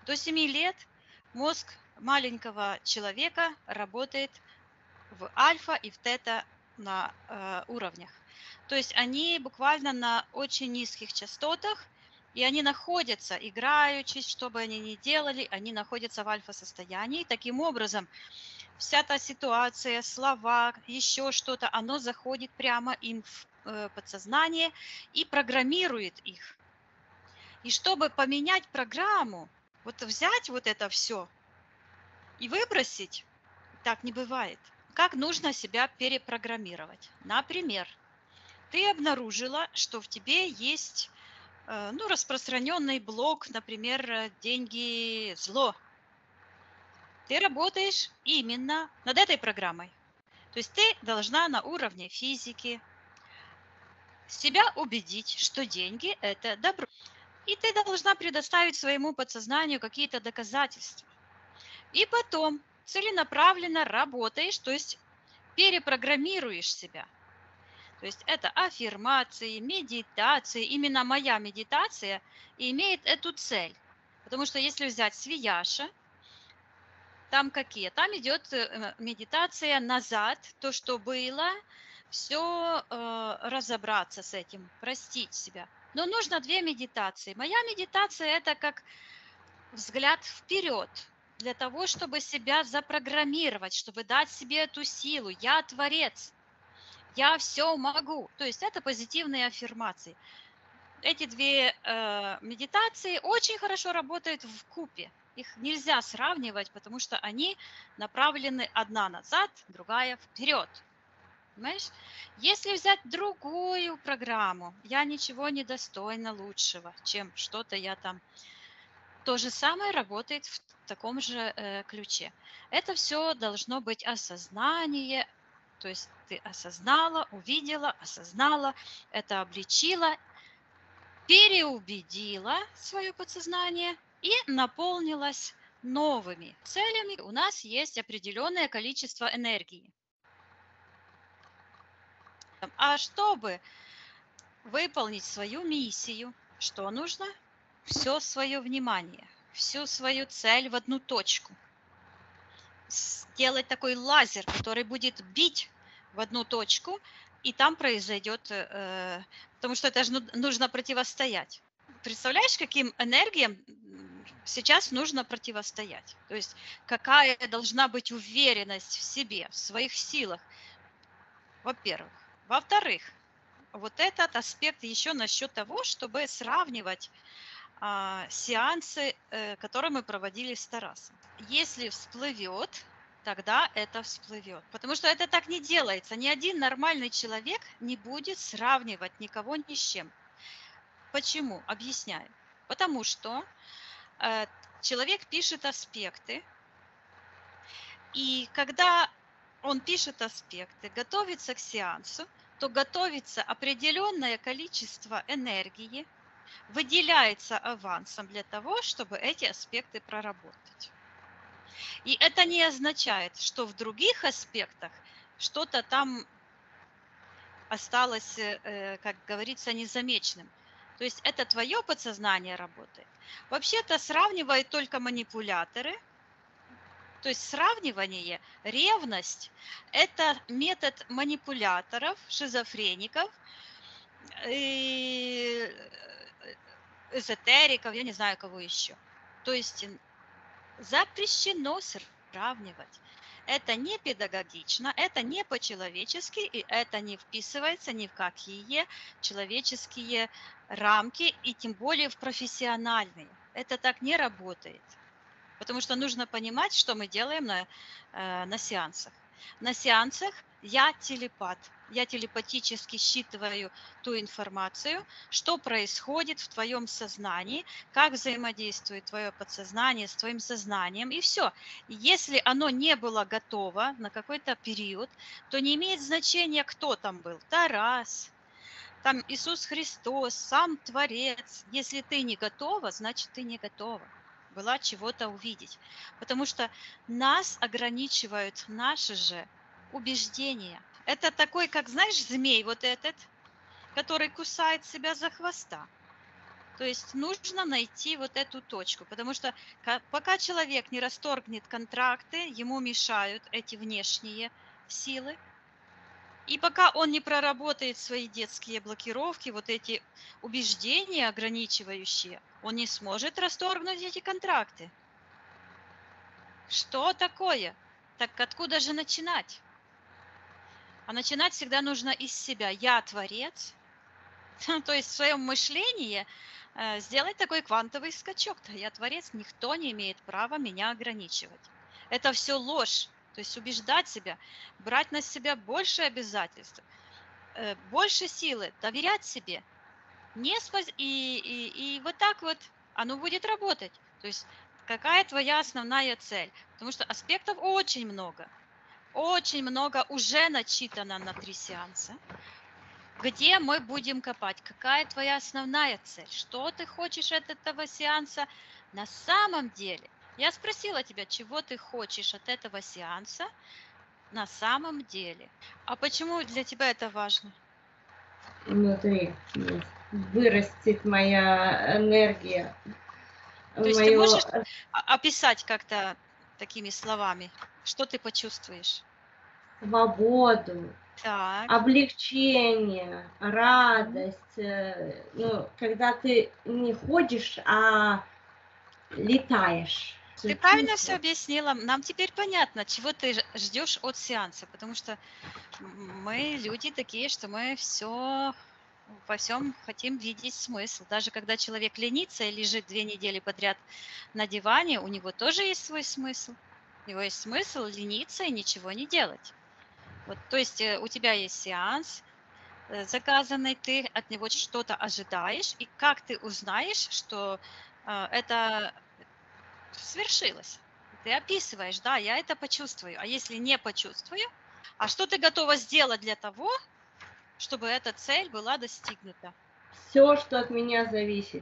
До 7 лет мозг маленького человека работает в альфа и в тета на уровнях. То есть они буквально на очень низких частотах, и они находятся, играючись, что бы они ни делали, они находятся в альфа-состоянии. Таким образом, вся та ситуация, слова, еще что-то, оно заходит прямо им в подсознание и программирует их. И чтобы поменять программу, вот взять вот это все и выбросить, так не бывает. Как нужно себя перепрограммировать? Например, ты обнаружила, что в тебе есть распространенный блок, например, деньги зло. Ты работаешь именно над этой программой. То есть ты должна на уровне физики себя убедить, что деньги – это добро. И ты должна предоставить своему подсознанию какие-то доказательства. И потом целенаправленно работаешь, то есть перепрограммируешь себя. То есть это аффирмации, медитации. Именно моя медитация имеет эту цель. Потому что если взять Свияша, там какие? Там идет медитация назад, то, что было, все разобраться с этим, простить себя. Но нужно две медитации. Моя медитация – это как взгляд вперед, для того, чтобы себя запрограммировать, чтобы дать себе эту силу. Я творец, я все могу. То есть это позитивные аффирмации. Эти две медитации очень хорошо работают в купе. Их нельзя сравнивать, потому что они направлены одна назад, другая вперед. Понимаешь? Если взять другую программу, я ничего не достойна лучшего, чем что-то я там. То же самое работает в таком же ключе. Это все должно быть осознание, то есть ты осознала, увидела, осознала, это обличила, переубедила свое подсознание и наполнилась новыми целями. У нас есть определенное количество энергии. А чтобы выполнить свою миссию, что нужно? Все свое внимание, всю свою цель в одну точку. Сделать такой лазер, который будет бить в одну точку, и там произойдет, потому что это же нужно противостоять. Представляешь, каким энергиям сейчас нужно противостоять? То есть какая должна быть уверенность в себе, в своих силах, во-первых. Во-вторых, вот этот аспект еще насчет того, чтобы сравнивать сеансы, которые мы проводили с Тарасом. Если всплывет, тогда это всплывет. Потому что это так не делается. Ни один нормальный человек не будет сравнивать никого ни с чем. Почему? Объясняю. Потому что человек пишет аспекты, и когда он пишет аспекты, готовится к сеансу, то готовится определенное количество энергии, выделяется авансом для того, чтобы эти аспекты проработать. И это не означает, что в других аспектах что-то там осталось, как говорится, незамеченным. То есть это твое подсознание работает. Вообще-то сравнивают только манипуляторы. То есть сравнивание, ревность – это метод манипуляторов, шизофреников, эзотериков, я не знаю кого еще. То есть запрещено сравнивать. Это не педагогично, это не по-человечески, и это не вписывается ни в какие человеческие рамки, и тем более в профессиональные. Это так не работает. Потому что нужно понимать, что мы делаем на сеансах. На сеансах я телепат. Я телепатически считываю ту информацию, что происходит в твоем сознании, как взаимодействует твое подсознание с твоим сознанием, и все. Если оно не было готово на какой-то период, то не имеет значения, кто там был. Тарас, там Иисус Христос, сам Творец. Если ты не готова, значит ты не готова была чего-то увидеть. Потому что нас ограничивают наши же убеждения. Это такой, как, знаешь, змей вот этот, который кусает себя за хвоста. То есть нужно найти вот эту точку, потому что пока человек не расторгнет контракты, ему мешают эти внешние силы, и пока он не проработает свои детские блокировки, вот эти убеждения ограничивающие, он не сможет расторгнуть эти контракты. Что такое? Так откуда же начинать? А начинать всегда нужно из себя. Я творец. То есть в своем мышлении сделать такой квантовый скачок. Да, я творец, никто не имеет права меня ограничивать. Это все ложь. То есть убеждать себя, брать на себя больше обязательств, больше силы, доверять себе. И вот так вот оно будет работать. То есть какая твоя основная цель? Потому что аспектов очень много. Очень много уже начитано на 3 сеанса. Где мы будем копать? Какая твоя основная цель? Что ты хочешь от этого сеанса на самом деле? Я спросила тебя, чего ты хочешь от этого сеанса на самом деле. А почему для тебя это важно? Внутри вырастет моя энергия, То есть ты мое можешь описать как-то такими словами, что ты почувствуешь? свободу, Так. облегчение, радость. Ну, когда ты не ходишь, а летаешь. Ты правильно все Чувство. объяснила. Нам теперь понятно, чего ты ждешь от сеанса, потому что мы люди такие, что мы все во всем хотим видеть смысл. Даже когда человек ленится и лежит 2 недели подряд на диване, у него тоже есть свой смысл. У него есть смысл лениться и ничего не делать. Вот, то есть у тебя есть сеанс заказанный, ты от него что-то ожидаешь, и как ты узнаешь, что это свершилось? Ты описываешь, да, я это почувствую. А если не почувствую, а что ты готова сделать для того, чтобы эта цель была достигнута? Все, что от меня зависит.